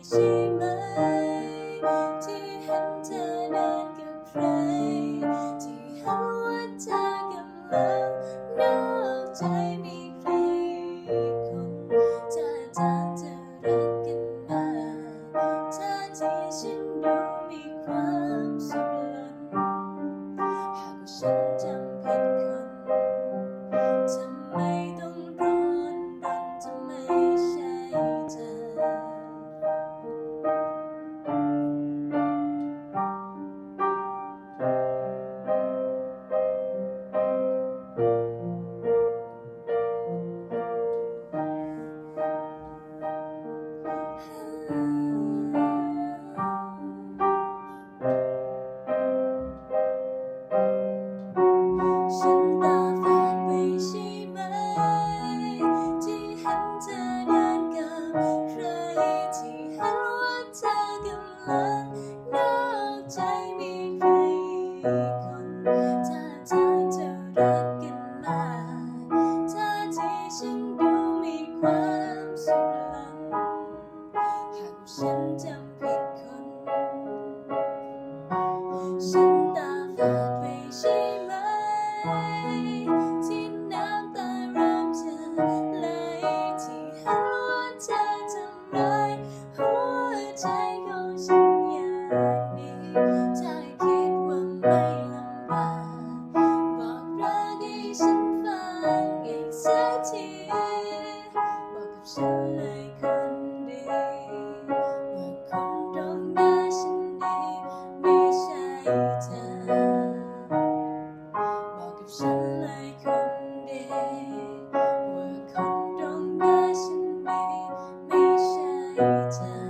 ใช่ไหมที่เห็นเธอเดินกับใครที่เห็นว่าเธอกำลังนอกใจมีใครอีกคนถ้าทางจะรักกันมาท่าทีฉันดูมีความสุขล้นหากว่าฉันจำผิดคนทำไมต้องร้อนรนจะไม่ใช่เธฉันตาฝาดไปใช่ไหมที่เห็นเธอเดินกับใครที่เห็นว่าเธอกำลังนอกใจมีใครอีกคนถ้าทางจะรักกันมาท่าทีฉันดูมีความสุขล้นหากว่าฉันจำผิดคนฉันตาฝาดไปใช่ไหมที่น้ำตาเริ่มจะไหลที่เห็นว่าเธอทำร้ายหัวใจของฉันอย่างนี้ถ้าคิดว่าไม่ลำบากบอกรักให้ฉันฟังอีกสักทีบอกกับฉันเลยคนดีว่าคนตรงหน้าฉันนี้ไม่ใช่เธอบอกกับฉันเลยคนดีว่าคนตรงหน้าฉันนี้ไม่ใช่เธอ